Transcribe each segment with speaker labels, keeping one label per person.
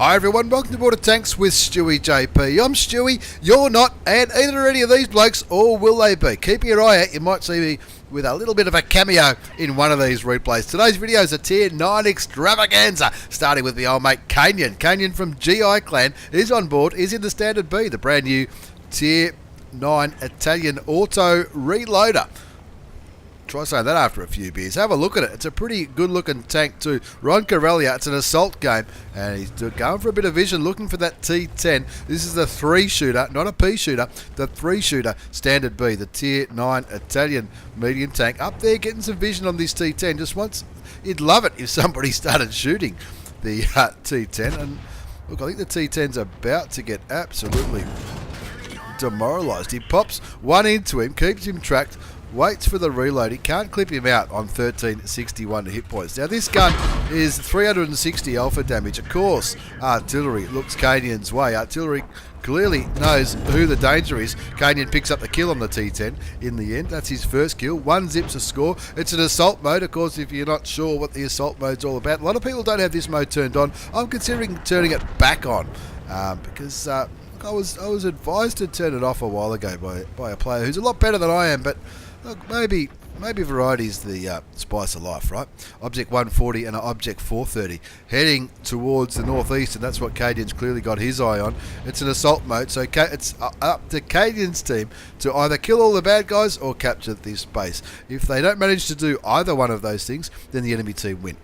Speaker 1: Hi everyone, welcome to Board of Tanks with stewiejp. I'm Stewie, you're not, and either are any of these blokes, or will they be? Keep your eye out, you might see me with a little bit of a cameo in one of these replays. Today's video is a Tier 9 extravaganza, starting with the old mate kainyn. Kainyn from GI Clan is on board, is in the Standard B, the brand new Tier 9 Italian auto reloader. Try saying that after a few beers. Have a look at it. It's a pretty good looking tank too. Ron Corellia, it's an assault game, and he's going for a bit of vision, looking for that T-10. This is the 3-shooter, not a P-shooter, the 3-shooter Standard B, the Tier 9 Italian medium tank. Up there getting some vision on this T-10. Just once, you'd love it if somebody started shooting the T-10. And look, I think the T-10's about to get absolutely demoralised. He pops one into him, keeps him tracked, waits for the reload. He can't clip him out on 1361 hit points. Now this gun is 360 alpha damage. Of course, artillery looks kainyn's way. Artillery clearly knows who the danger is. Kainyn picks up the kill on the T-10 in the end. That's his first kill. One zips a score. It's an assault mode. Of course, if you're not sure what the assault mode's all about, a lot of people don't have this mode turned on. I'm considering turning it back on because I was advised to turn it off a while ago by a player who's a lot better than I am, but look, maybe variety's the spice of life, right? Object 140 and an Object 430 heading towards the northeast, and that's what kainyn's clearly got his eye on. It's an assault mode, so it's up to kainyn's team to either kill all the bad guys or capture this base. If they don't manage to do either one of those things, then the enemy team win.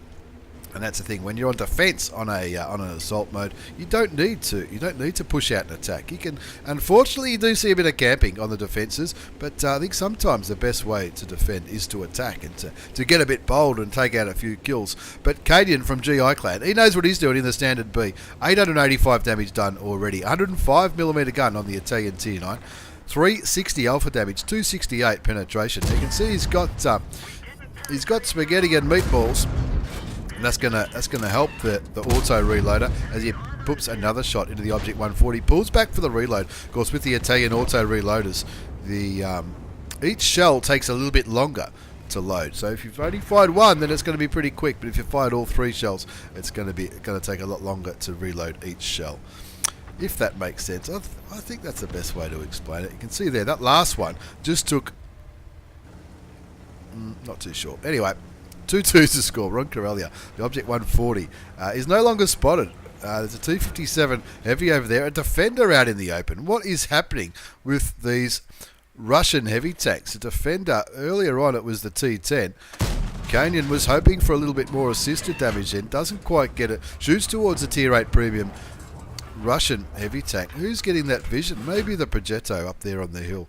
Speaker 1: And that's the thing. When you're on defense on an assault mode, you don't need to push out an attack. You can, unfortunately, you do see a bit of camping on the defenses, but I think sometimes the best way to defend is to attack and to get a bit bold and take out a few kills. But kainyn from GI Clan, he knows what he's doing in the Standard B. 885 damage done already. 105mm gun on the Italian Tier 9. 360 alpha damage. 268 penetration. You can see he's got spaghetti and meatballs. And that's gonna help the auto reloader as he puts another shot into the Object 140. Pulls back for the reload. Of course, with the Italian auto reloaders, each shell takes a little bit longer to load. So if you've only fired one, then it's going to be pretty quick. But if you fired all 3 shells, it's going to take a lot longer to reload each shell. If that makes sense, I think that's the best way to explain it. You can see there that last one just took. Not too sure. Anyway. 2-2 to score. Ron Corellia, the Object 140, is no longer spotted. There's a T-57 heavy over there, a defender out in the open. What is happening with these Russian heavy tanks? A defender, earlier on it was the T-10. kainyn was hoping for a little bit more assisted damage then, doesn't quite get it. Shoots towards the Tier 8 premium Russian heavy tank. Who's getting that vision? Maybe the Progetto up there on the hill.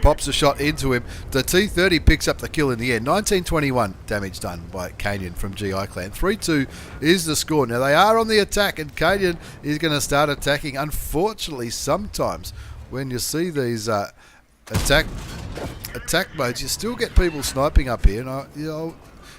Speaker 1: Pops a shot into him. The T-30 picks up the kill in the end. 1921 damage done by kainyn from GI Clan. 3-2 is the score. Now they are on the attack, and kainyn is going to start attacking. Unfortunately, sometimes when you see these attack modes, you still get people sniping up here. And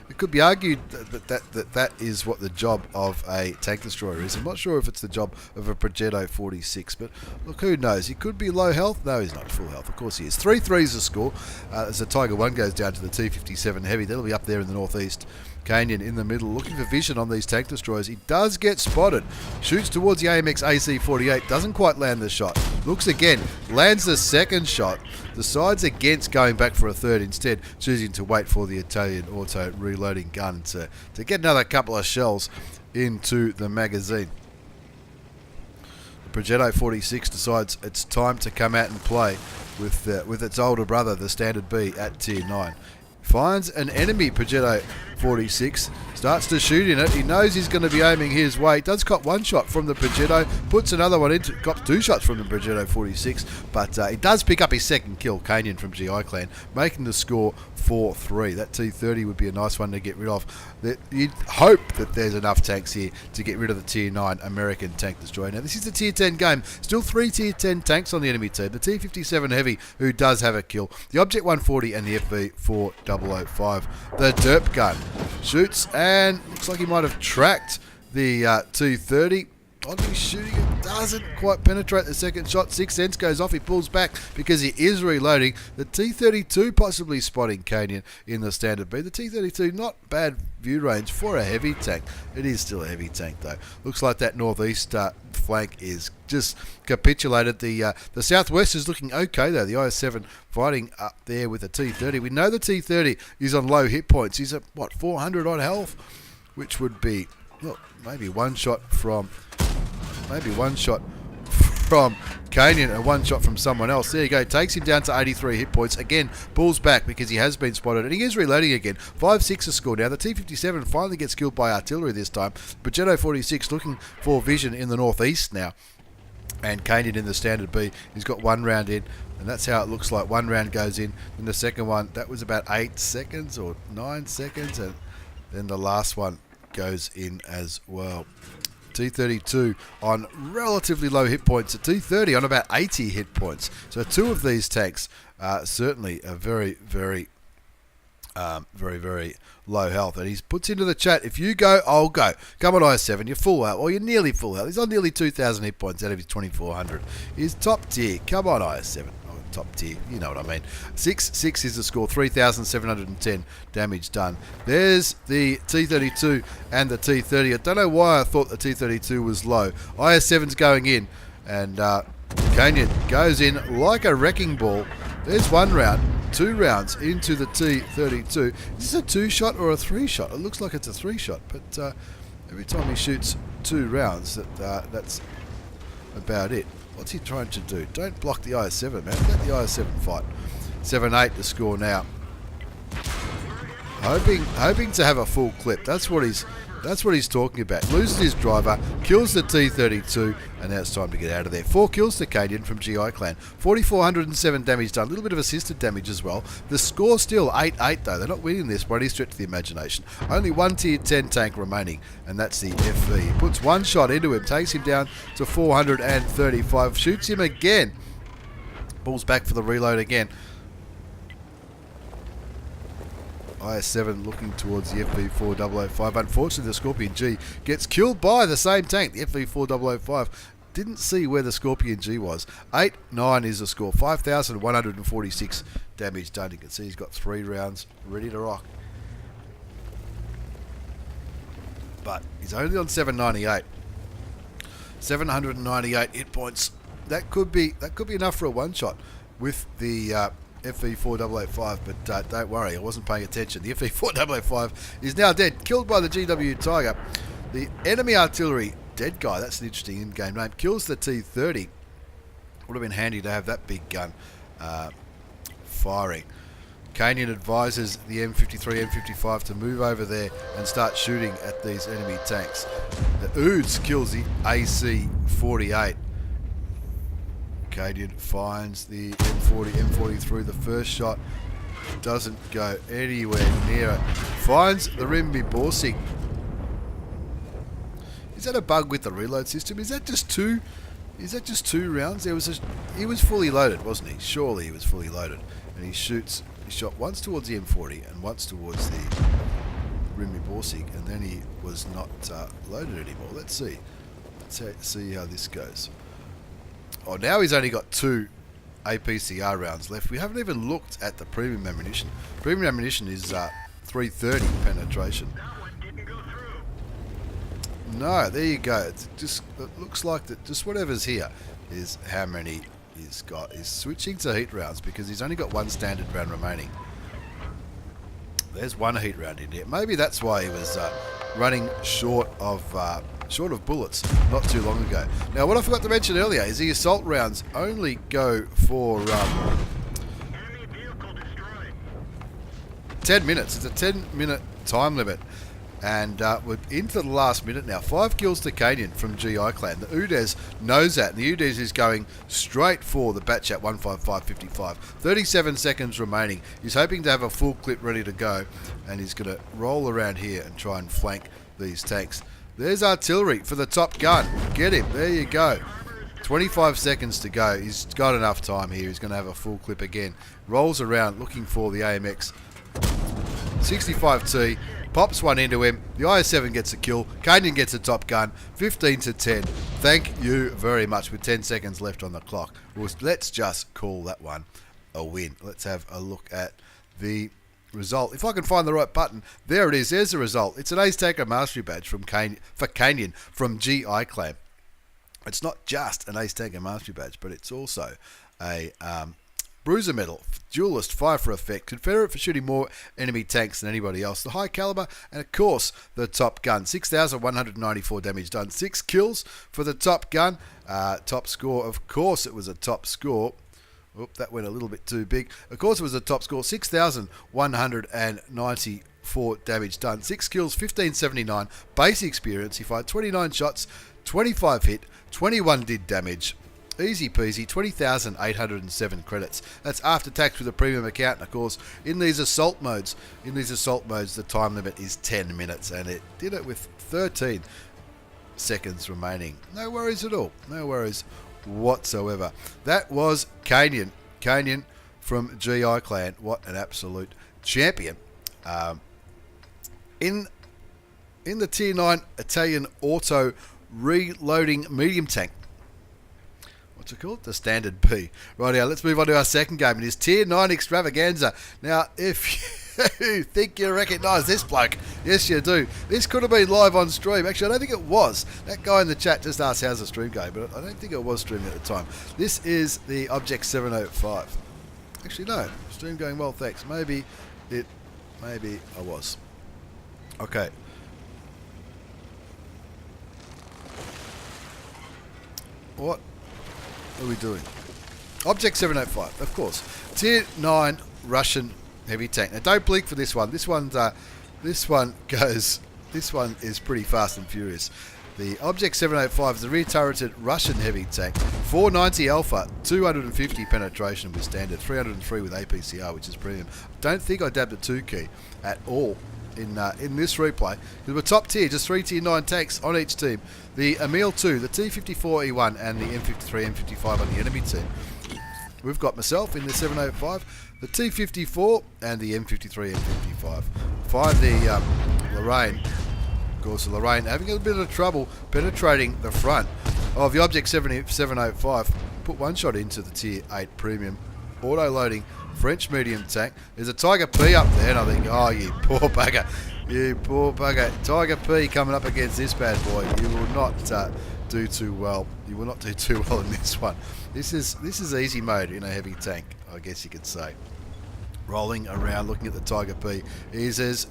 Speaker 1: it could be argued that is what the job of a tank destroyer is. I'm not sure if it's the job of a Progetto 46, but look, who knows? He could be low health. No, he's not full health. Of course he is. 3-3 is the score. As the Tiger 1 goes down to the T-57 heavy, that'll be up there in the northeast. kainyn in the middle, looking for vision on these tank destroyers. He does get spotted. Shoots towards the AMX AC-48. Doesn't quite land the shot. Looks again. Lands the second shot. Decides against going back for a third, instead choosing to wait for the Italian auto reloading gun to get another couple of shells into the magazine. The Progetto 46 decides it's time to come out and play with its older brother, the Standard B, at Tier 9. Finds an enemy Progetto 46, starts to shoot in it. He knows he's going to be aiming his way. Does cop one shot from the Progetto, puts another one into, cops 2 shots from the Progetto 46, but he does pick up his second kill, kainyn from GI Clan, making the score 4-3. That T-30 would be a nice one to get rid of. You'd hope that there's enough tanks here to get rid of the Tier 9 American tank destroyer. Now this is the Tier 10 game. Still 3 Tier 10 tanks on the enemy team. The T-57 heavy, who does have a kill. The Object 140 and the FV4005. The derp gun shoots, and looks like he might have tracked the T-30. Oddly shooting, it doesn't quite penetrate the second shot. 6 cents goes off. He pulls back because he is reloading. The T-32 possibly spotting kainyn in the Standard B. The T-32 not bad view range for a heavy tank. It is still a heavy tank though. Looks like that northeast flank is just capitulated. The southwest is looking okay though. The IS-7 fighting up there with the T-30. We know the T-30 is on low hit points. He's at what, 400 odd health, which would be, well, maybe one shot from kainyn and one shot from someone else. There you go. Takes him down to 83 hit points. Again, pulls back because he has been spotted. And he is reloading again. 5-6 a score now. The T-57 finally gets killed by artillery this time. But GETO-46 looking for vision in the northeast now. And kainyn in the standard B. He's got one round in. And that's how it looks like. One round goes in. And the second one, that was about 8 seconds or 9 seconds. And then the last one goes in as well. T-32 on relatively low hit points. A T-30 on about 80 hit points. So two of these tanks certainly are very, very low health. And he puts into the chat, if you go, I'll go. Come on, IS-7, you're full health. Or you're nearly full health. He's on nearly 2,000 hit points out of his 2,400. He's top tier. Come on, IS-7. Top tier, you know what I mean. 6-6 is the score, 3,710 damage done. There's the T-32 and the T-30. I don't know why I thought the T-32 was low. IS-7's going in, and kainyn goes in like a wrecking ball. There's one round, 2 rounds into the T-32. Is this a 2-shot or a 3-shot? It looks like it's a 3-shot, but every time he shoots 2 rounds, that's about it. What's he trying to do? Don't block the IS-7, man. Let the IS-7 fight. 7-8 to score now. Hoping to have a full clip. That's what he's talking about. Loses his driver, kills the T-32, and now it's time to get out of there. 4 kills to kainyn from GI Clan. 4,407 damage done. A little bit of assisted damage as well. The score still 8-8 though. They're not winning this by any stretch of the imagination. Only one tier 10 tank remaining, and that's the FV. He puts one shot into him, takes him down to 435, shoots him again. Pulls back for the reload again. IS-7 looking towards the FV4005. Unfortunately, the Scorpion G gets killed by the same tank, the FV4005. Didn't see where the Scorpion G was. 8-9 is the score. 5,146 damage done. You can see he's got 3 rounds ready to rock. But he's only on 798. 798 hit points. That could be enough for a one-shot with the FV4085, but don't worry, I wasn't paying attention. The FV4085 is now dead, killed by the GW Tiger. The enemy artillery, dead guy, that's an interesting in-game name, kills the T-30. Would have been handy to have that big gun firing. kainyn advises the M53, M55 to move over there and start shooting at these enemy tanks. The Oods kills the AC-48. kainyn finds the M40 through the first shot. Doesn't go anywhere near it. Finds the Rimby-Borsig. Is that a bug with the reload system? Is that just 2? Is that just 2 rounds? He was fully loaded, wasn't he? Surely he was fully loaded. And he shot once towards the M40 and once towards the Rimby-Borsig, and then he was not loaded anymore. Let's see. Let's see how this goes. Oh, now he's only got 2 APCR rounds left. We haven't even looked at the premium ammunition. Premium ammunition is 330 penetration. No, there you go. It looks like that. Just whatever's here is how many he's got. He's switching to heat rounds because he's only got 1 standard round remaining. There's 1 heat round in here. Maybe that's why he was running short of bullets not too long ago. Now, what I forgot to mention earlier is the assault rounds only go for 10 minutes. It's a 10-minute time limit. And we're into the last minute now. 5 kills to kainyn from GI Clan. The Udez knows that. And the Udez is going straight for the Batchat 155.55. 37 seconds remaining. He's hoping to have a full clip ready to go. And he's going to roll around here and try and flank these tanks. There's artillery for the top gun. Get him. There you go. 25 seconds to go. He's got enough time here. He's going to have a full clip again. Rolls around looking for the AMX 65T. Pops one into him. The IS-7 gets a kill. kainyn gets a top gun. 15-10. Thank you very much. With 10 seconds left on the clock. Let's just call that one a win. Let's have a look at the result. If I can find the right button, there it is. There's the result. It's an Ace Tanker Mastery Badge for kainyn from GI Clan. It's not just an Ace Tanker Mastery Badge, but it's also a Bruiser Medal, Duelist, Fire for Effect, Confederate for shooting more enemy tanks than anybody else, the High Caliber, and of course the Top Gun. 6,194 damage done, 6 kills for the Top Gun. Top score, of course it was a top score. Oop, that went a little bit too big. Of course it was a top score, 6,194 damage done, 6 kills, 1579, base experience. He fired 29 shots, 25 hit, 21 did damage. Easy peasy, 20,807 credits. That's after tax with a premium account. And of course, in these assault modes, the time limit is 10 minutes, and it did it with 13 seconds remaining. No worries at all. No worries whatsoever. That was kainyn from GI Clan. What an absolute champion. In the Tier 9 Italian auto reloading medium tank. What's it called? The Standard P. Rightio, let's move on to our second game. It is Tier 9 Extravaganza. Now, if you think you recognise this bloke, yes you do. This could have been live on stream. Actually, I don't think it was. That guy in the chat just asked how's the stream going, but I don't think it was streaming at the time. This is the Object 705. Actually, no. Stream going well, thanks. Maybe I was. Okay. What are we doing? Object 705, of course. Tier 9 Russian heavy tank. Now don't blink for this one. This one is pretty fast and furious. The Object 705 is a rear turreted Russian heavy tank. 490 alpha, 250 penetration with standard, 303 with APCR, which is premium. Don't think I dabbed a 2 key at all in this replay. Because we're top tier, just 3 tier 9 tanks on each team. The Emil 2, the T-54E1 and the M53, M55 on the enemy team. We've got myself in the 705, the T-54 and the M53, M55. Find the Lorraine. Of course, the Lorraine having a bit of trouble penetrating the front of the Object 705. Put one shot into the Tier 8 Premium auto-loading French medium tank. There's a Tiger P up there, and I think, oh, you poor bugger. You poor bugger. Tiger P coming up against this bad boy. You will not do too well. You will not do too well in this one. This is easy mode in a heavy tank, I guess you could say. Rolling around, looking at the Tiger P. He's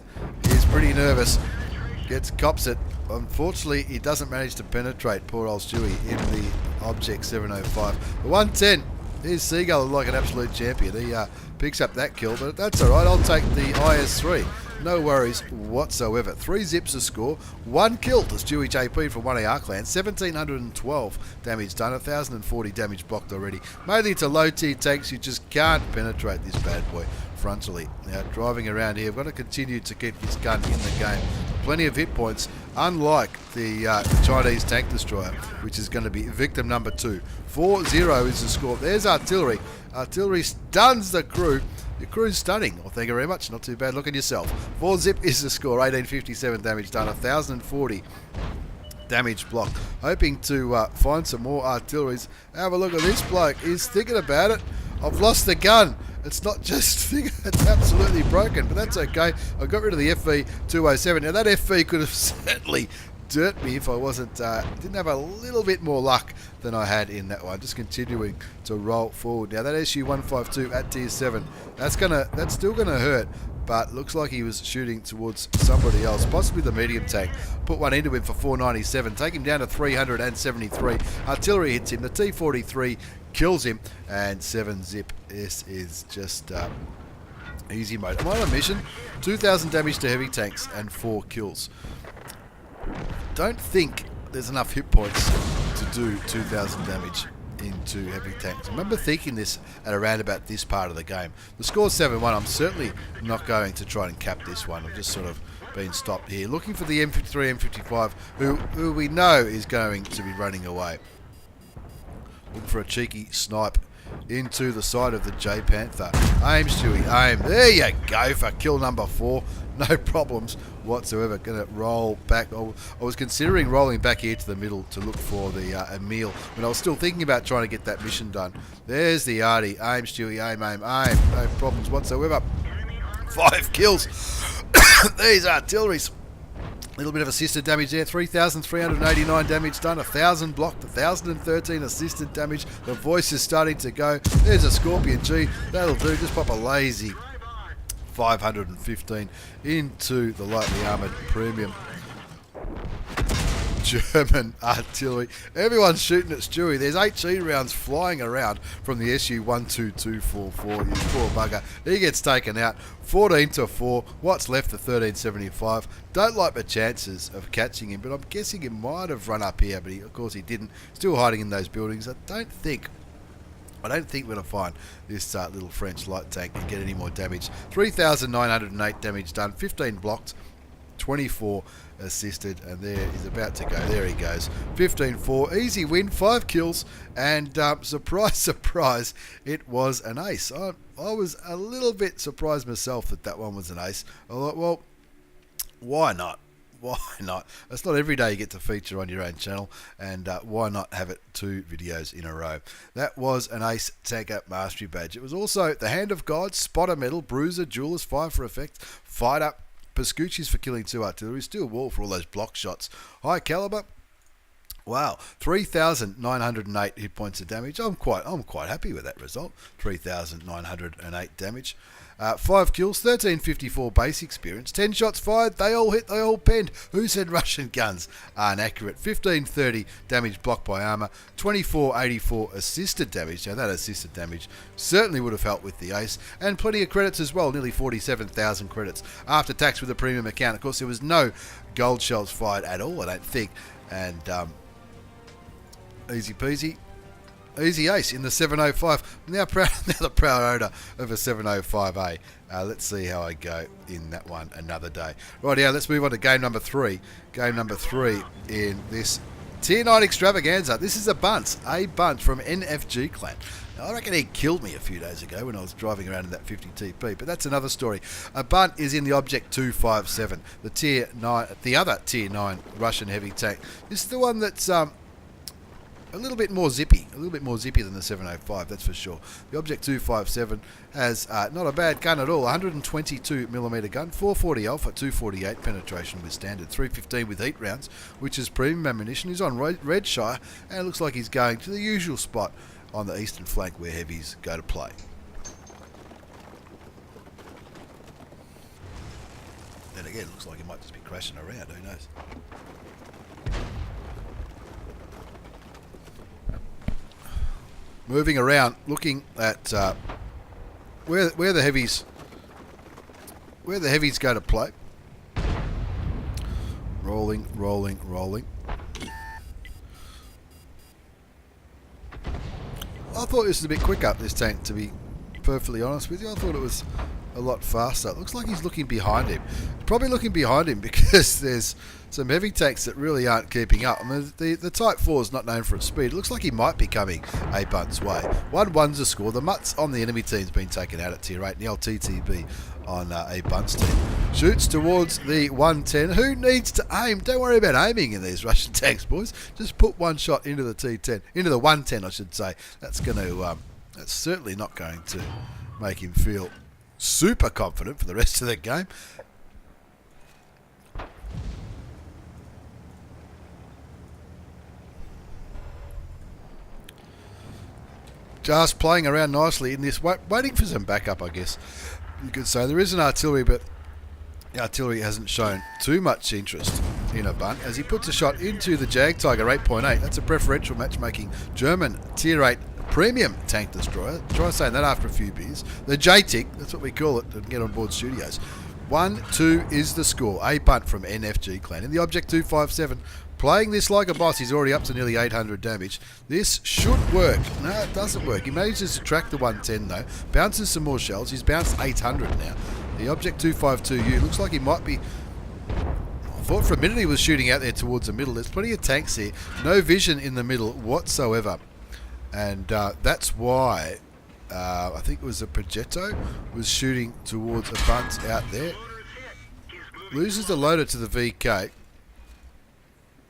Speaker 1: pretty nervous. Cops it. Unfortunately, he doesn't manage to penetrate poor old Stewie in the Object 705. The 110. Here's Seagull like an absolute champion. He picks up that kill, but that's alright. I'll take the IS3. No worries whatsoever. 3 zips a score. 1 kill to stewiejp from 1AR Clan. 1,712 damage done. 1,040 damage blocked already. Mainly to low tier tanks. You just can't penetrate this bad boy frontally. Now, driving around here, I've got to continue to keep this gun in the game. Plenty of hit points, unlike the Chinese tank destroyer, which is going to be victim number 2. 4-0 is the score. There's artillery. Artillery stuns the crew. Your crew's stunning. Well, thank you very much. Not too bad. Look at yourself. 4 zip is the score. 1857 damage done. 1,040 damage blocked. Hoping to find some more artilleries. Have a look at this bloke. He's thinking about it. I've lost the gun. It's not just it's absolutely broken, but that's okay. I got rid of the FV207. Now that FV could have certainly dirt me if I didn't have a little bit more luck than I had in that one. Just continuing to roll forward. Now that SU-152 at tier 7, that's still gonna hurt, but looks like he was shooting towards somebody else, possibly the medium tank. Put one into him for 497, take him down to 373. Artillery hits him. The T-43 kills him, and 7 zip. This is just easy mode. I'm on a mission. 2,000 damage to heavy tanks and 4 kills. Don't think there's enough hit points to do 2,000 damage into heavy tanks. I remember thinking this at around about this part of the game. The score's 7-1. I'm certainly not going to try and cap this one. I've just sort of been stopped here. Looking for the M53, M55, who we know is going to be running away. Looking for a cheeky snipe into the side of the J Panther. Aim, Stewie, aim. There you go for kill number 4. No problems whatsoever. Going to roll back. I was considering rolling back here to the middle to look for the Emil when I was still thinking about trying to get that mission done. There's the Artie. Aim, Stewie, aim, aim, aim. No problems whatsoever. 5 kills. These artilleries. A little bit of assisted damage there. 3,389 damage done. 1,000 blocked. 1,013 assisted damage. The voice is starting to go. There's a Scorpion G. That'll do. Just pop a lazy 515 into the lightly armoured premium German artillery. Everyone's shooting at Stewie. There's HE rounds flying around from the SU-12244. You poor bugger. He gets taken out. 14-4. What's left for 1375. Don't like the chances of catching him, but I'm guessing he might have run up here, but of course he didn't. Still hiding in those buildings. I don't think we're going to find this little French light tank and get any more damage. 3,908 damage done. 15 blocked. 24 assisted, and there he's about to go. There he goes. 15-4, easy win, 5 kills, and surprise, surprise, it was an ace. I was a little bit surprised myself that one was an ace. I thought, well, why not? Why not? It's not every day you get to feature on your own channel, and why not have it 2 videos in a row? That was an Ace Tanker Mastery Badge. It was also the Hand of God, Spotter Medal, Bruiser, Duelist, Fire for Effect, Fighter, Pascucci's for killing 2 artillery, Steel Wall for all those block shots, High Caliber. Wow, 3,908 hit points of damage. I'm quite happy with that result. 3,908 damage. 5 kills, 1354 base experience, 10 shots fired, they all hit, they all penned. Who said Russian guns aren't accurate? 1530 damage blocked by armour, 2484 assisted damage. Now that assisted damage certainly would have helped with the ace, and plenty of credits as well, nearly 47,000 credits after tax with a premium account. Of course, there was no gold shells fired at all, I don't think, and easy peasy. Easy ace in the 705. Now the proud owner of a 705A. Let's see how I go in that one another day. Right, yeah, let's move on to game number 3. Game number 3 in this Tier 9 extravaganza. This is a bunt from NFG Clan. Now, I reckon he killed me a few days ago when I was driving around in that 50 TP, but that's another story. A bunt is in the Object 257, the Tier 9, the other Tier 9 Russian heavy tank. This is the one that's a little bit more zippy than the 705, that's for sure. The Object 257 has not a bad gun at all. 122mm gun, 440 alpha, 248 penetration with standard, 315 with heat rounds, which is premium ammunition. He's on Redshire, and it looks like he's going to the usual spot on the eastern flank where heavies go to play. Then again, it looks like he might just be crashing around, who knows. Moving around, looking at where the heavies go to play. Rolling. I thought this was a bit quicker, this tank, to be perfectly honest with you. I thought it was a lot faster. It looks like he's looking behind him. Probably looking behind him because there's some heavy tanks that really aren't keeping up. I mean, the Type 4 is not known for its speed. It looks like he might be coming a bunt's way. 1-1's a score. The mutts on the enemy team's been taken out at Tier 8. And the LTTB on a bunt's team. Shoots towards the 110. Who needs to aim? Don't worry about aiming in these Russian tanks, boys. Just put one shot into the T10. Into the 110, I should say. That's going to... that's certainly not going to make him feel super confident for the rest of the game. Just playing around nicely in this, waiting for some backup, I guess you could say. There is an artillery, but the artillery hasn't shown too much interest in a bunt as he puts a shot into the Jag Tiger 8.8. That's a preferential matchmaking German Tier 8 premium tank destroyer. Try saying that after a few beers. The JTIC, that's what we call it at Get On Board Studios. 1-2 is the score. A bunt from NFG Clan. In the Object 257, playing this like a boss. He's already up to nearly 800 damage. This should work. No, it doesn't work. He manages to track the 110 though. Bounces some more shells. He's bounced 800 now. The Object 252U looks like he might be... I thought for a minute he was shooting out there towards the middle. There's plenty of tanks here. No vision in the middle whatsoever. And that's why I think it was a Progetto was shooting towards a bunt out there. Loses the loader to the VK.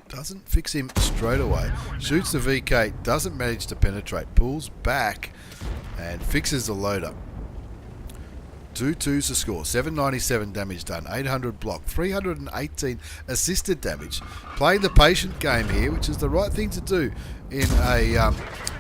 Speaker 1: Doesn't fix him straight away. Shoots the VK. Doesn't manage to penetrate. Pulls back and fixes the loader. 2-2's the score. 797 damage done. 800 block. 318 assisted damage. Playing the patient game here, which is the right thing to do in a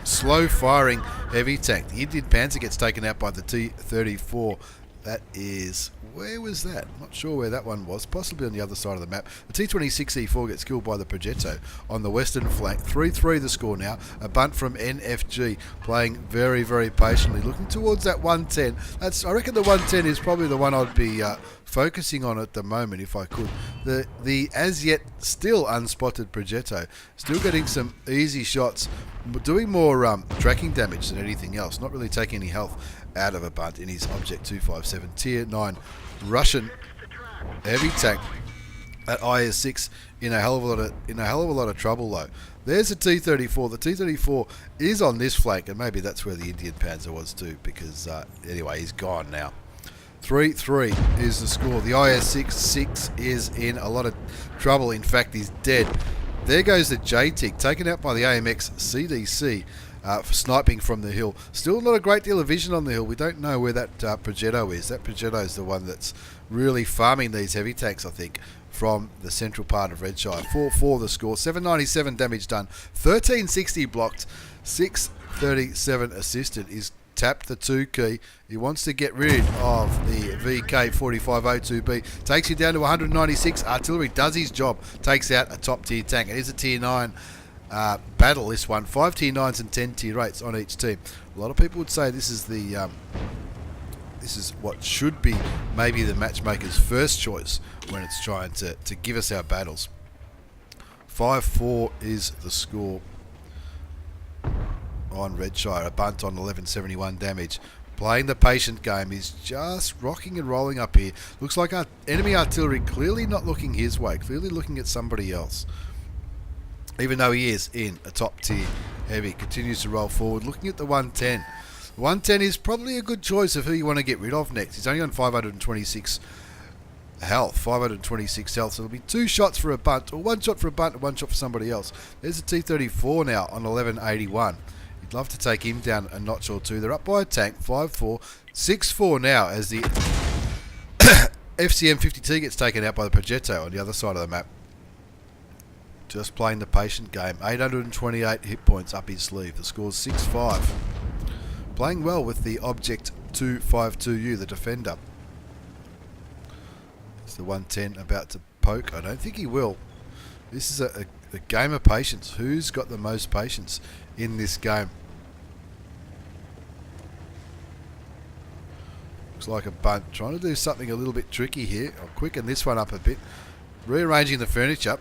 Speaker 1: slow-firing heavy tank. The Indian Panzer gets taken out by the T-34. That is... Where was that? Not sure where that one was. Possibly on the other side of the map. The T-26E4 gets killed by the Progetto on the western flank. 3-3 the score now. A bunt from NFG, playing very, very patiently. Looking towards that 110. I reckon the 110 is probably the one I'd be focusing on at the moment if I could. The as yet still unspotted Progetto. Still getting some easy shots. Doing more tracking damage than anything else. Not really taking any health out of a bunt in his Object 257. Tier 9 Russian heavy tank at IS-6 in a hell of a lot of trouble though. There's the T-34. The T-34 is on this flank, and maybe that's where the Indian Panzer was too, because anyway, he's gone now. 3-3 is the score. The IS-6 is in a lot of trouble. In fact, he's dead. There goes the JTIG, taken out by the AMX CDC. For sniping from the hill. Still not a great deal of vision on the hill. We don't know where that Progetto is. That Progetto is the one that's really farming these heavy tanks, I think, from the central part of Redshire. 4-4 the score. 797 damage done. 1360 blocked. 637 assisted. He's tapped the 2 key. He wants to get rid of the VK4502B. Takes you down to 196. Artillery does his job. Takes out a top tier tank. It is a tier 9 battle, this one. 5 tier 9s and 10 tier 8s on each team. A lot of people would say this is the this is what should be maybe the matchmaker's first choice when it's trying to give us our battles. 5-4 is the score on Redshire. A bunt on 1171 damage. Playing the patient game. He's just rocking and rolling up here. Looks like our enemy artillery clearly not looking his way, clearly looking at somebody else. Even though he is in a top tier heavy, continues to roll forward. Looking at the 110. 110 is probably a good choice of who you want to get rid of next. He's only on 526 health. 526 health. So it'll be 2 shots for a bunt, or 1 shot for a bunt and 1 shot for somebody else. There's a T-34 now on 1181. You'd love to take him down a notch or two. They're up by a tank. 5-4. 6-4 now as the FCM-50T gets taken out by the Progetto on the other side of the map. Just playing the patient game. 828 hit points up his sleeve. The score's 6-5. Playing well with the Object 252U, the defender. It's the 110 about to poke. I don't think he will. This is a game of patience. Who's got the most patience in this game? Looks like a bunt. Trying to do something a little bit tricky here. I'll quicken this one up a bit. Rearranging the furniture.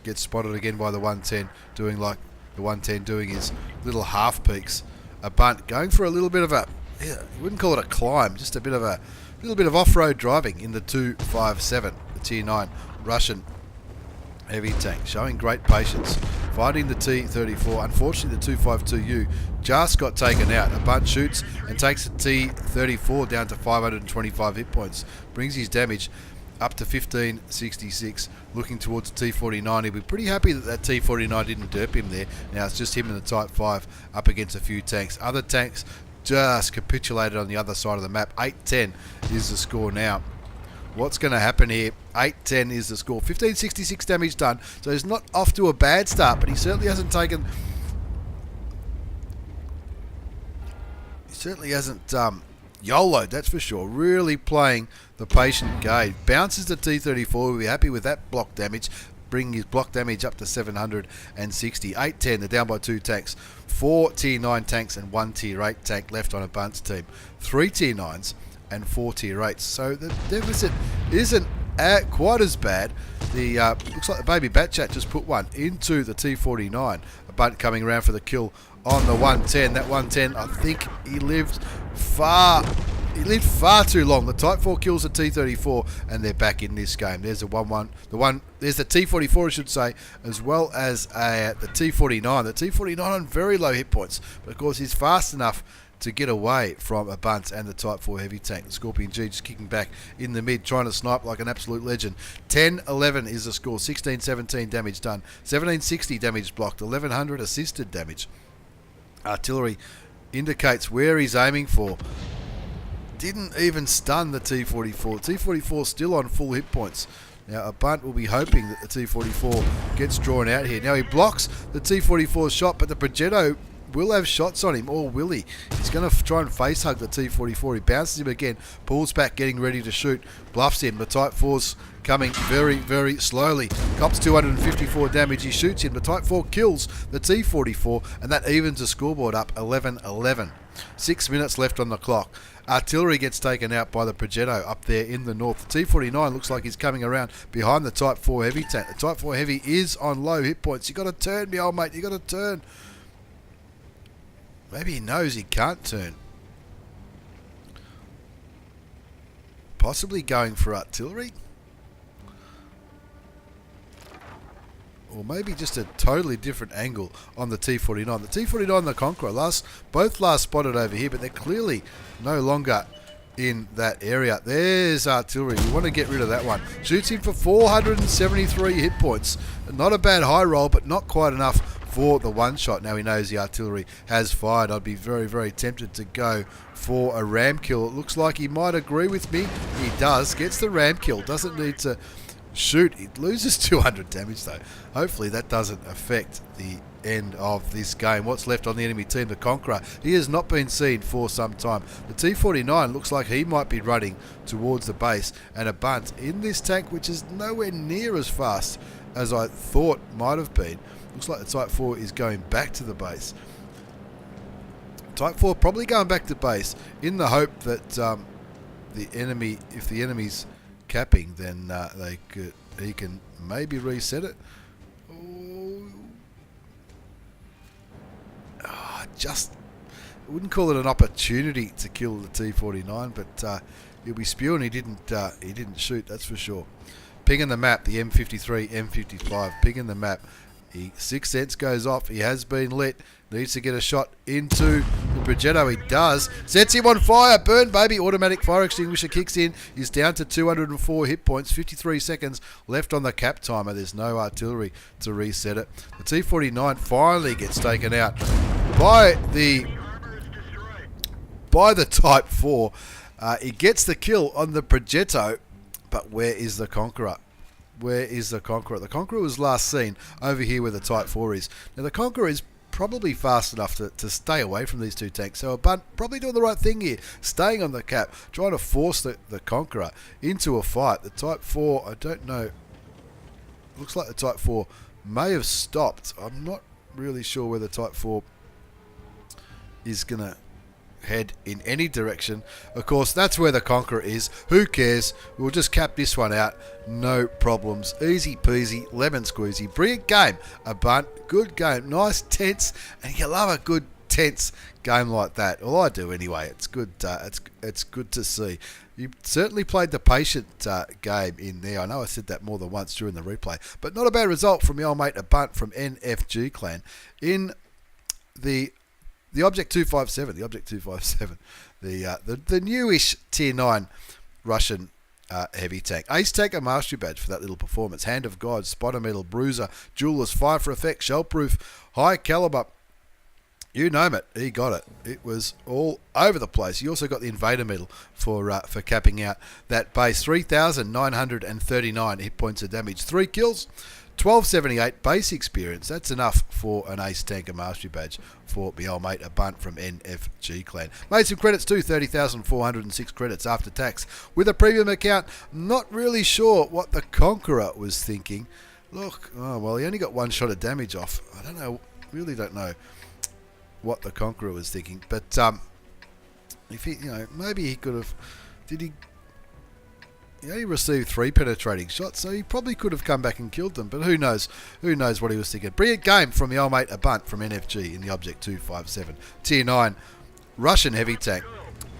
Speaker 1: Gets spotted again by the 110, doing like the 110 doing his little half peaks. A bunt, going for a little bit of a, you wouldn't call it a climb, just a little bit of off-road driving in the 257, the tier 9 Russian heavy tank, showing great patience, fighting the T-34. Unfortunately, the 252U just got taken out. A bunt shoots and takes the T-34 down to 525 hit points, brings his damage up to 1566, looking towards the T-49. He'll be pretty happy that that T-49 didn't derp him there. Now it's just him in the Type 5 up against a few tanks. Other tanks just capitulated on the other side of the map. 8-10 is the score now. What's going to happen here? 8-10 is the score. 1566 damage done. So he's not off to a bad start, but he certainly hasn't taken... He certainly hasn't... YOLO, that's for sure. Really playing the patient game. Bounces the T-34. We'll be happy with that block damage. Bringing his block damage up to 760. 8-10. They're down by 2 tanks. 4 tier 9 tanks and 1 tier 8 tank left on a bunts team. 3 tier 9s and 4 tier 8s. So the deficit isn't quite as bad. The looks like the baby Batchat just put one into the T-49. A bunt coming around for the kill on the 110. That 110, I think he lived far too long. The Type 4 kills the T-34 and they're back in this game. There's the 1-1. There's the T-44, I should say, as well as the T-49. The T-49 on very low hit points, but of course he's fast enough to get away from a bunt and the Type 4 heavy tank. The Scorpion G just kicking back in the mid, trying to snipe like an absolute legend. 10-11 is the score. 1617 damage done. 1760 damage blocked. 1100 assisted damage. Artillery indicates where he's aiming for. Didn't even stun the T-44. T-44 still on full hit points. Now, a bunt will be hoping that the T-44 gets drawn out here. Now, he blocks the T-44's shot, but the Progetto will have shots on him, or will he? He's going to try and face hug the T-44. He bounces him again, pulls back, getting ready to shoot, bluffs him. The Type 4's coming very, very slowly. Cops 254 damage. He shoots him. The Type 4 kills the T-44, and that evens the scoreboard up 11-11. 6 minutes left on the clock. Artillery gets taken out by the Progetto up there in the north. The T-49 looks like he's coming around behind the Type 4 Heavy tank. The Type 4 Heavy is on low hit points. You got to turn, me old mate. You got to turn. Maybe he knows he can't turn. Possibly going for artillery. Or maybe just a totally different angle on the T-49. The T-49 and the Conqueror, both last spotted over here, but they're clearly no longer in that area. There's artillery. You want to get rid of that one. Shoots him for 473 hit points. Not a bad high roll, but not quite enough for the one shot. Now he knows the artillery has fired. I'd be very, very tempted to go for a ram kill. It looks like he might agree with me. He does. Gets the ram kill. Doesn't need to shoot. It loses 200 damage though. Hopefully that doesn't affect the end of this game. What's left on the enemy team, the Conqueror, he has not been seen for some time. The T-49 looks like he might be running towards the base, and a bunt in this tank, which is nowhere near as fast as I thought might have been. Looks like the Type 4 is going back to the base. Type 4 probably going back to base in the hope that the enemy, if the enemy's capping, then he can maybe reset it. Just I wouldn't call it an opportunity to kill the T-49, but he'll be spewing. He didn't shoot, that's for sure. Pinging the map, the M53, M55, pinging the map. Sixth sense goes off. He has been lit. Needs to get a shot into the Progetto. He does. Sets him on fire. Burn, baby. Automatic fire extinguisher kicks in. He's down to 204 hit points. 53 seconds left on the cap timer. There's no artillery to reset it. The T-49 finally gets taken out by the Type 4. He gets the kill on the Progetto, but where is the Conqueror? Where is the Conqueror? The Conqueror was last seen over here where the Type 4 is. Now the Conqueror is probably fast enough to stay away from these two tanks. So a bunt probably doing the right thing here. Staying on the cap, trying to force the Conqueror into a fight. The Type 4, I don't know. Looks like the Type 4 may have stopped. I'm not really sure where the Type 4 is going to head in any direction. Of course, that's where the Conqueror is. Who cares? We'll just cap this one out. No problems. Easy peasy, lemon squeezy. Brilliant game. A bunt. Good game. Nice tense. And you love a good tense game like that. Well, I do anyway. It's good. It's good to see. You certainly played the patient game in there. I know I said that more than once during the replay, but not a bad result from your old mate, a bunt from NFG Clan in the Object 257, the newish Tier 9 Russian heavy tank. Ace Tanker Mastery Badge for that little performance. Hand of God, Spotter Medal, Bruiser, Jeweler's Fire for Effect, Shellproof, High Caliber. You name it, he got it. It was all over the place. He also got the Invader Medal for capping out that base. 3,939 hit points of damage. 3 kills. 1278 base experience. That's enough for an Ace Tanker Mastery Badge for my old mate, a bunt from NFG Clan. Made some credits too, 30,406 credits after tax. With a premium account, not really sure what the Conqueror was thinking. Look, oh well, he only got one shot of damage off. I don't know, really don't know what the Conqueror was thinking. But if he, maybe he could have. He only received 3 penetrating shots, so he probably could have come back and killed them, but who knows? Who knows what he was thinking? Brilliant game from the old mate, a bunt from NFG in the Object 257. Tier 9 Russian heavy tank.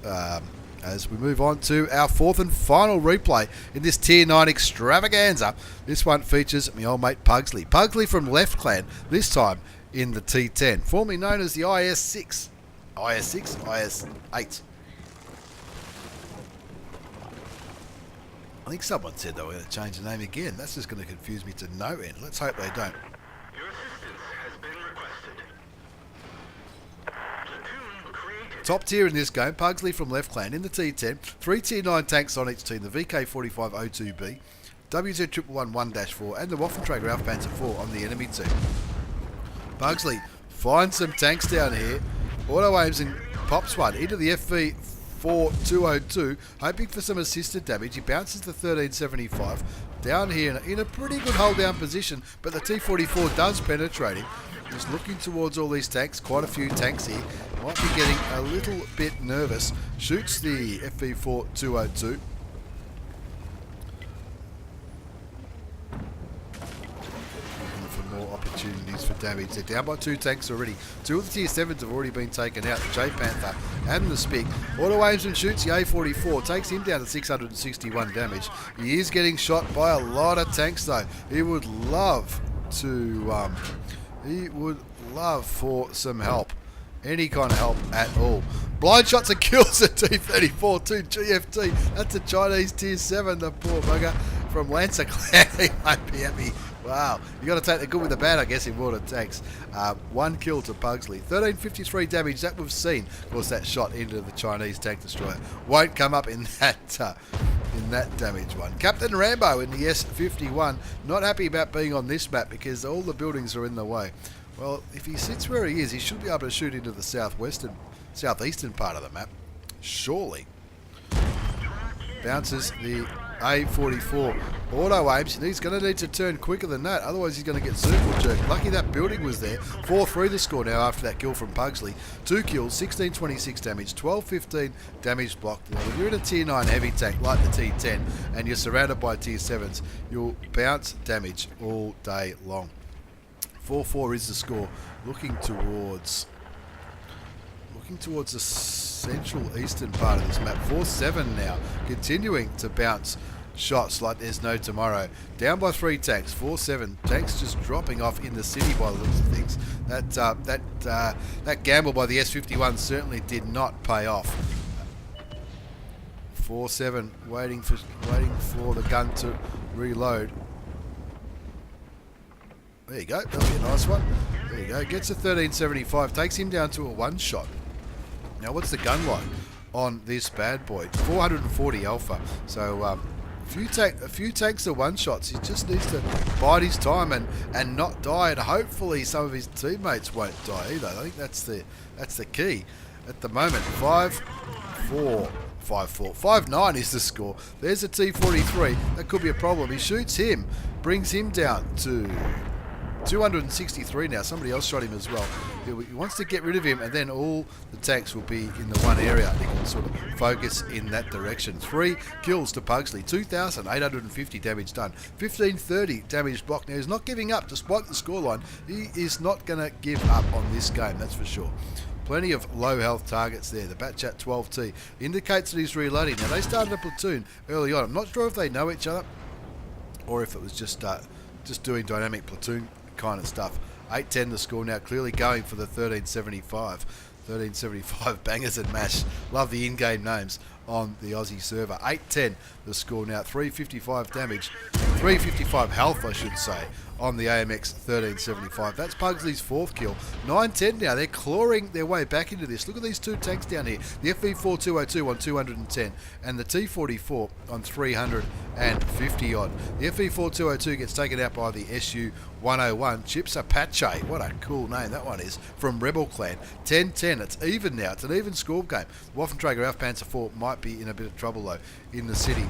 Speaker 1: As we move on to our 4th and final replay in this Tier 9 extravaganza. This one features my old mate Puggsley. Puggsley from Left Clan, this time in the T-10, formerly known as the IS-6. IS-8. I think someone said they were going to change the name again. That's just going to confuse me to no end. Let's hope they don't. Your assistance has been requested. Top tier in this game, Puggsley from left clan in the T10, 3 tier 9 tanks on each team, the VK4502B, WZ111-4 and the Waffentrager Panzer 4 on the enemy team. Puggsley finds some tanks down here, auto aims and pops one into the FV4202, hoping for some assisted damage. He bounces the 1375 down here in a pretty good hold down position, but the T44 does penetrate him. Just looking towards all these tanks, quite a few tanks here. Might be getting a little bit nervous. Shoots the FV4202. More opportunities for damage. They're down by 2 tanks already. 2 of the tier 7s have already been taken out, the J Panther and the Spig. Auto aims and shoots the A44, takes him down to 661 damage. He is getting shot by a lot of tanks though. He would love to for some help. Any kind of help at all. Blind shots and kills at T34 to GFT. That's a Chinese tier 7, the poor bugger from Lancer Clan. He might be happy. Wow, you got to take the good with the bad, I guess, in what it takes. 1 kill to Puggsley. 1353 damage that we've seen. Of course, that shot into the Chinese tank destroyer won't come up in that damage one. Captain Rambo in the S51, not happy about being on this map because all the buildings are in the way. Well, if he sits where he is, he should be able to shoot into the southeastern part of the map. Surely. Bounces the A44. Auto aims, and he's going to need to turn quicker than that, otherwise he's going to get circle jerked. Lucky that building was there. 4-3 the score now after that kill from Puggsley. 2 kills, 1626 damage, 1215 damage blocked. Now, when you're in a tier 9 heavy tank like the T10 and you're surrounded by tier 7s, you'll bounce damage all day long. 4-4 is the score. Looking towards the central eastern part of this map. 4-7 now, continuing to bounce shots like there's no tomorrow. Down by 3 tanks. 4-7 tanks just dropping off in the city by the looks of things. That gamble by the S51 certainly did not pay off. 4-7 waiting for the gun to reload. There you go, that'll be a nice one. There you go, gets a 1375, takes him down to a 1 shot. Now what's the gun like on this bad boy? 440 alpha, so a few tanks are 1 shots. He just needs to bide his time and not die, and hopefully some of his teammates won't die either. I think that's the key at the moment. 5-4. 5-9 is the score. There's a T43, that could be a problem. He shoots him, brings him down to 263 now. Somebody else shot him as well. He wants to get rid of him, and then all the tanks will be in the one area. He can sort of focus in that direction. 3 kills to Puggsley. 2,850 damage done. 1,530 damage blocked. Now, he's not giving up despite the scoreline. He is not going to give up on this game, that's for sure. Plenty of low health targets there. The Batchat 12T indicates that he's reloading. Now, they started a platoon early on. I'm not sure if they know each other or if it was just doing dynamic platoon kind of stuff. 8-10 the score now, clearly going for the 1375. 1375 bangers and mash. Love the in-game names on the Aussie server. 8-10 the score now, 355 damage, 355 health I should say, on the AMX 1375. That's Pugsley's 4th kill. 9-10 now, they're clawing their way back into this. Look at these 2 tanks down here. The FV4202 on 210 and the T44 on 350 odd. The FV4202 gets taken out by the SU101. Chips Apache, what a cool name that one is, from Rebel Clan. 10-10, it's even now, it's an even score game. Waffentrager Panzer 4 might be in a bit of trouble though in the city,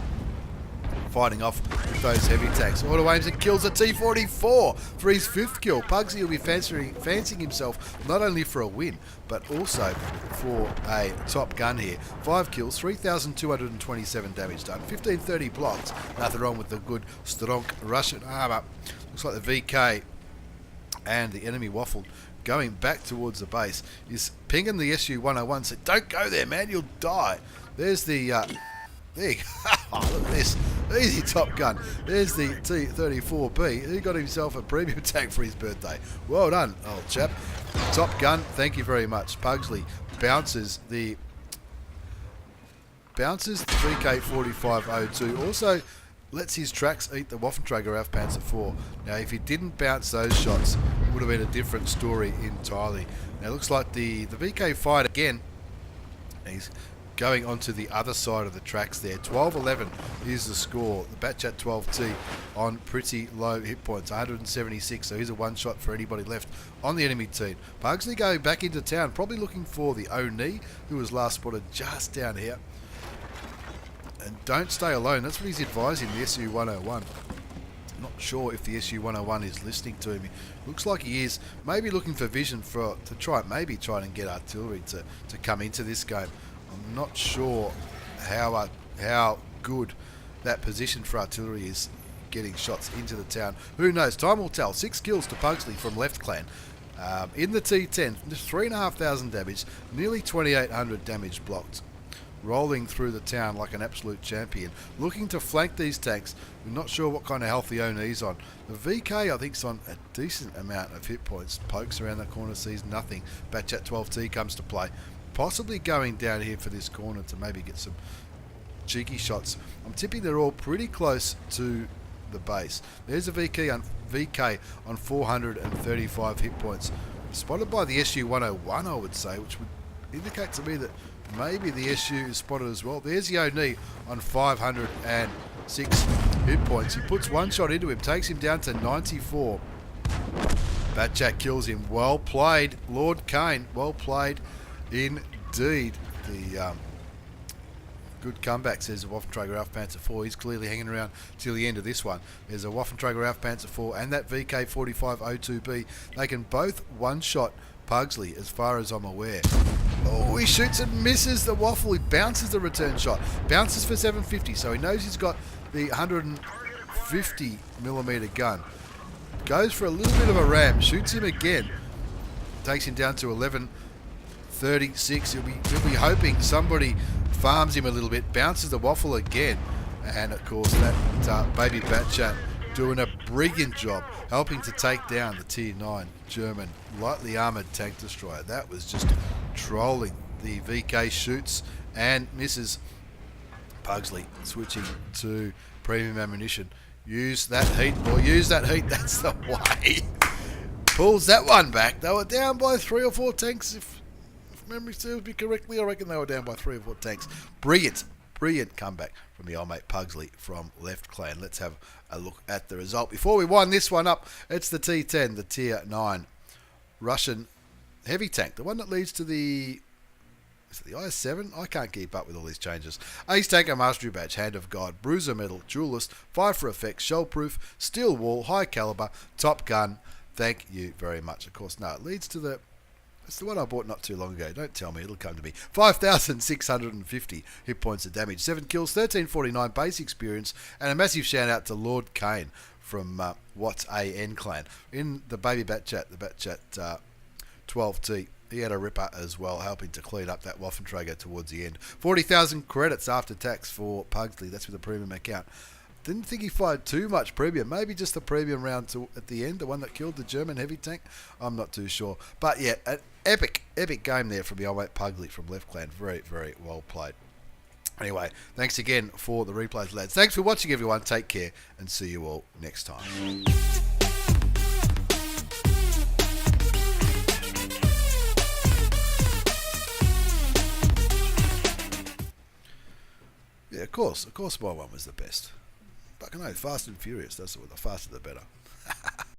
Speaker 1: fighting off with those heavy tanks. Auto aims and kills a T44 for his 5th kill. Pugsy will be fancying himself not only for a win, but also for a top gun here. 5 kills, 3,227 damage done, 1,530 blocks. Nothing wrong with the good, strong Russian armor. Looks like the VK and the enemy waffle going back towards the base is pinging the SU-101, so don't go there, man, you'll die. There's the there you go. Oh, look at this. Easy top gun. There's the T-34B. He got himself a premium tank for his birthday. Well done, old chap. Top gun, thank you very much. Puggsley bounces the VK4502. Also lets his tracks eat the Waffentrager Panzer 4. Now, if he didn't bounce those shots, it would have been a different story entirely. Now, it looks like the VK fight again And he's going onto the other side of the tracks there. 12-11 is the score. The Batchat 12T on pretty low hit points, 176. So here's a one shot for anybody left on the enemy team. Puggsley going back into town, probably looking for the Oni, who was last spotted just down here. And don't stay alone. That's what he's advising the SU-101. Not sure if the SU-101 is listening to him. Looks like he is. Maybe looking for vision to try and get artillery to come into this game. I'm not sure how good that position for artillery is, getting shots into the town. Who knows? Time will tell. 6 kills to Puggsley from Left Clan. In the T-10, just 3,500 damage, nearly 2,800 damage blocked. Rolling through the town like an absolute champion. Looking to flank these tanks. We're not sure what kind of health the Oni's on. The VK, I think, is on a decent amount of hit points. Pokes around the corner, sees nothing. Batchat 12T comes to play. Possibly going down here for this corner to maybe get some cheeky shots. I'm tipping they're all pretty close to the base. There's a VK on 435 hit points. Spotted by the SU-101, I would say, which would indicate to me that maybe the SU is spotted as well. There's the Oni on 506 hit points. He puts one shot into him, takes him down to 94. Batchat kills him. Well played, Lord Kane. Well played indeed. The good comeback, says the Waffenträger Panzer IV. He's clearly hanging around till the end of this one. There's a Waffenträger Panzer IV and that VK4502B. They can both one-shot Puggsley, as far as I'm aware. Oh, he shoots and misses the waffle. He bounces the return shot. Bounces for 750, so he knows he's got the 150mm gun. Goes for a little bit of a ram. Shoots him again. Takes him down to 1136. He'll be hoping somebody farms him a little bit. Bounces the waffle again. And, of course, that baby Batchat doing a brilliant job helping to take down the Tier 9 German lightly armoured tank destroyer. That was just trolling. The VK shoots and misses. Puggsley switching to premium ammunition. Use that heat, boy, use that heat. That's the way. Pulls that one back. They were down by 3 or 4 tanks. If memory serves me correctly, I reckon they were down by 3 or 4 tanks. Brilliant comeback from the old mate Puggsley from Left Clan. Let's have a look at the result. Before we wind this one up, it's the T-10, the Tier 9 Russian heavy tank. The one that leads to the... Is it the IS-7? I can't keep up with all these changes. Ace Tanker Mastery Badge, Hand of God, Bruiser Medal, Duelist, Fire for Effect, Shell Proof, Steel Wall, High Caliber, Top Gun. Thank you very much. Of course, no, it leads to the... It's the one I bought not too long ago. Don't tell me. It'll come to me. 5,650 hit points of damage. 7 kills, 1,349 base experience, and a massive shout out to Lord Kane from What's AN Clan. In the baby Batchat, the Batchat 12T, he had a ripper as well, helping to clean up that Waffenträger towards the end. 40,000 credits after tax for Puggsley. That's with a premium account. Didn't think he fired too much premium. Maybe just the premium round at the end, the one that killed the German heavy tank. I'm not too sure. But yeah, an epic game there from the old mate Puggsley from Left Clan. Very, very well played. Anyway, thanks again for the replays, lads. Thanks for watching, everyone. Take care, and see you all next time. Yeah, of course my one was the best. But I know, Fast and Furious, that's the faster the better.